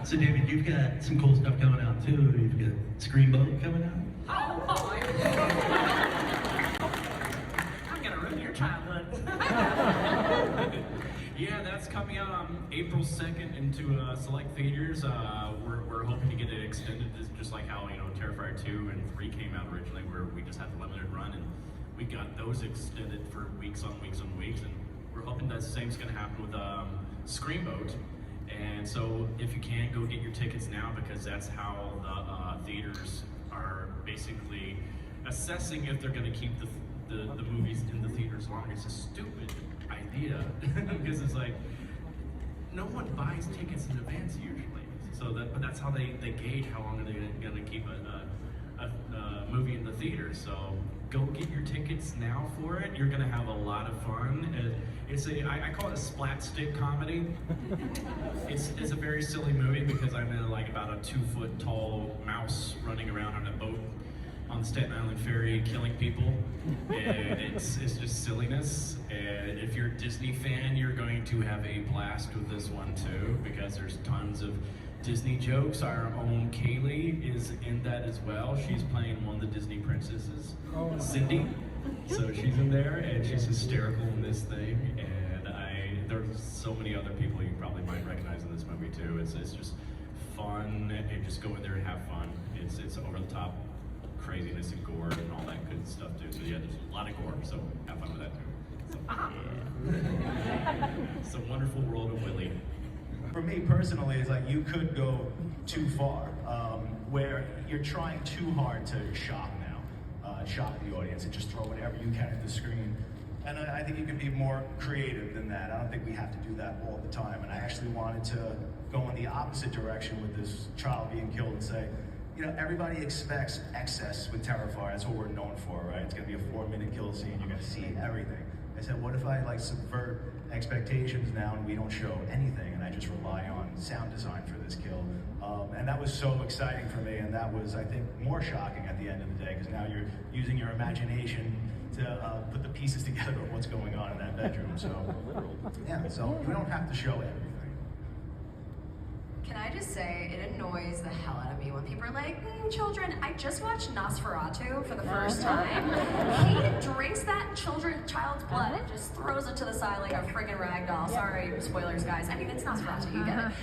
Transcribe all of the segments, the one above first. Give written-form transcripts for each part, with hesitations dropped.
So David, you've got some cool stuff coming out too. You've got Screamboat coming out. Oh, I'm gonna ruin your childhood. Yeah, that's coming out on April 2nd into select theaters. We're hoping to get it extended, just like how Terrifier 2 and 3 came out originally, where we just had the limited run, and we got those extended for weeks on weeks on weeks, and we're hoping that the same's going to happen with Screamboat. And so if you can, go get your tickets now, because that's how the theaters are basically assessing if they're going to keep the movies in the theaters longer. It's a stupid idea because it's like no one buys tickets in advance usually. But that's how they gauge how long are they going to keep a movie in the theater. So go get your tickets now for it. You're going to have a lot of fun. I call it a splat stick comedy. It's a very silly movie because I'm in like about a 2-foot tall mouse running around on a boat on the Staten Island ferry killing people, and it's just silliness. And if you're a Disney fan, you're going to have a blast with this one too, because there's tons of Disney jokes. Our own Kaylee is in that as well. She's playing one of the Disney princesses, Cindy. So she's in there, and she's hysterical in this thing. And there's so many other people you probably might recognize in this movie too. It's just fun, and just go in there and have fun. It's over the top craziness and gore and all that good stuff too. So yeah, there's a lot of gore, so have fun with that too. So, yeah. It's a wonderful world of Willie. For me personally, it's like you could go too far, where you're trying too hard to shock the audience and just throw whatever you can at the screen. And I think you can be more creative than that. I don't think we have to do that all the time. And I actually wanted to go in the opposite direction with this child being killed and say, everybody expects excess with Terrifier. That's what we're known for, right? It's gonna be a 4-minute kill scene. You're gonna see everything. I said, what if I subvert expectations now and we don't show anything, and I just rely on sound design for this kill? And that was so exciting for me, and that was, I think, more shocking at the end of the day, because now you're using your imagination to put the pieces together of what's going on in that bedroom. So, yeah, so you don't have to show everything. Can I just say, it annoys the hell out of me when people are like, children, I just watched Nosferatu for the first time. He drinks that child's blood and just throws it to the side like a friggin' rag doll. Sorry, spoilers, guys. I mean, it's Nosferatu, you get it.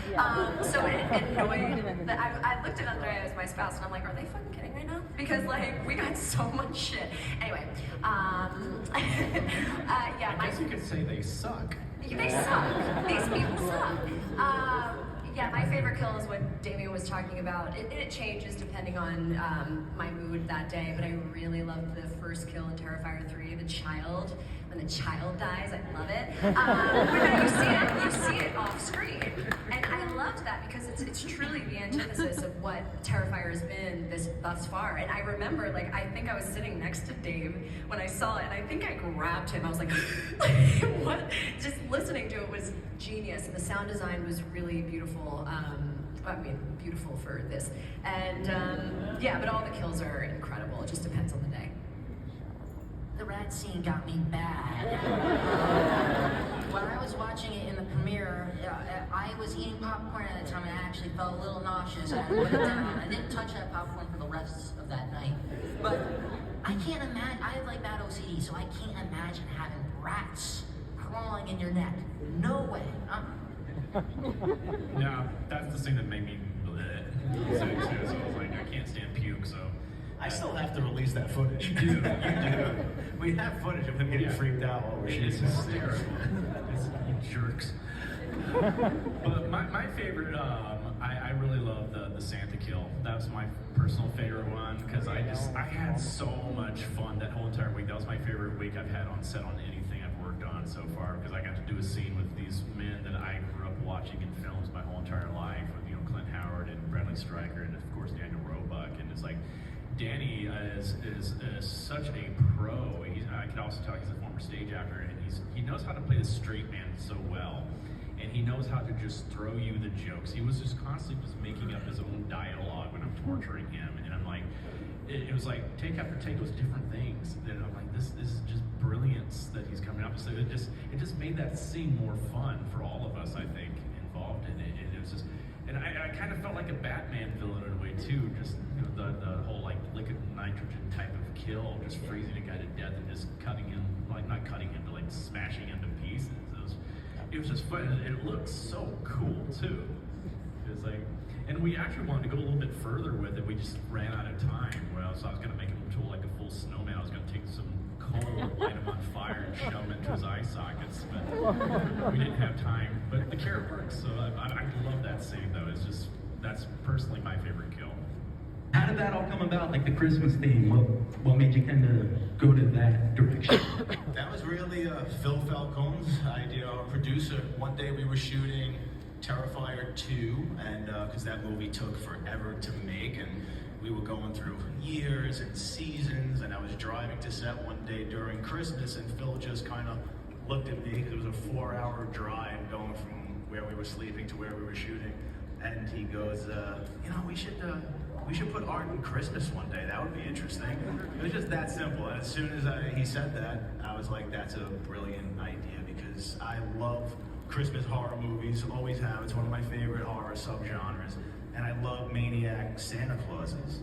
So it annoyed that I looked at Andrea as my spouse, and I'm like, are they fucking kidding right now? Because we got so much shit. Anyway, yeah. I guess you could say they suck. They suck. These people suck. Yeah, my favorite kill is what Damien was talking about. It changes depending on my mood that day, but I really loved the first kill in Terrifier 3, the child. When the child dies, I love it. When you see it off screen. And I loved that because it's truly the antithesis of what Terrifier has been thus far. And I remember, I think I was sitting next to Dave when I saw it, and I think I grabbed him. I was like, what? Just listening to it was genius, and the sound design was really beautiful. Beautiful for this. And yeah, but all the kills are incredible. It just depends on the day. The rat scene got me bad. When I was watching it in the premiere, I was eating popcorn at the time, and I actually felt a little nauseous. I put it down. I didn't touch that popcorn for the rest of that night. But I can't imagine, I have bad OCD, so I can't imagine having rats crawling in your neck. No way. No, that's the thing that made me bleh. So I was like, I can't stand puke, so. I still have to release that footage. You do. We have footage of him getting freaked out while we're shooting. It's hysterical. It's jerks. But my favorite, I really love the Santa kill. That was my personal favorite one, because I had so much fun that whole entire week. That was my favorite week I've had on set on anything I've worked on so far, because I got to do a scene with these men that I grew up watching in films my whole entire life, with Clint Howard and Bradley Stryker and of course Daniel Roebuck, and it's like Danny is such a pro. I can also tell he's a former stage actor, and he knows how to play the straight man so well, and he knows how to just throw you the jokes. He was just constantly just making up his own dialogue when I'm torturing him, and I'm like, it was like take after take was different things. And I'm like, this is just brilliance that he's coming up with. So it just made that scene more fun for all of us, I think, involved in it. And it was just, and I kind of felt like a Batman villain in a way too. Just the whole like liquid nitrogen type of kill, just freezing a guy to death and just cutting him, like not cutting him, but like smashing him to pieces. It was just fun. And it looked so cool too. It was like, and we actually wanted to go a little bit further with it. We just ran out of time. So I was gonna make him into like a full snowman. I was gonna take some coal, light him on fire, and shove him into his eye sockets, but we didn't have time. But the carrot works, so I love that scene though. It's just, that's personally my favorite kill. How did that all come about? Like the Christmas theme, what made you kind of go to that direction? That was really Phil Falcone's idea, our producer. One day we were shooting Terrifier 2, and because that movie took forever to make, and we were going through years and seasons, and I was driving to set one day during Christmas, and Phil just kind of looked at me, because it was a 4-hour drive going from where we were sleeping to where we were shooting, and he goes, we should put art in Christmas one day. That would be interesting. It was just that simple. And as soon as he said that, I was like, that's a brilliant idea, because I love Christmas horror movies, always have. It's one of my favorite horror subgenres. And I love maniac Santa Clauses.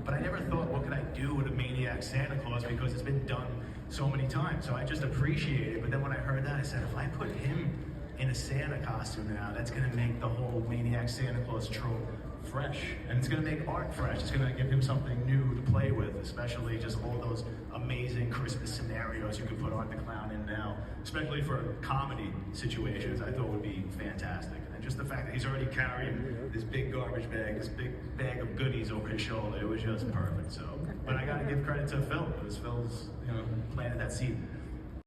But I never thought, what could I do with a maniac Santa Claus, because it's been done so many times. So I just appreciate it. But then when I heard that, I said, if I put him in a Santa costume now, that's gonna make the whole maniac Santa Claus trope fresh, and it's going to make art fresh. It's going to give him something new to play with, especially just all those amazing Christmas scenarios you can put Art the Clown in now, especially for comedy situations. I thought would be fantastic. And just the fact that he's already carrying this big garbage bag, this big bag of goodies over his shoulder, it was just perfect. So, but I got to give credit to Phil, because Phil's, planted that seed.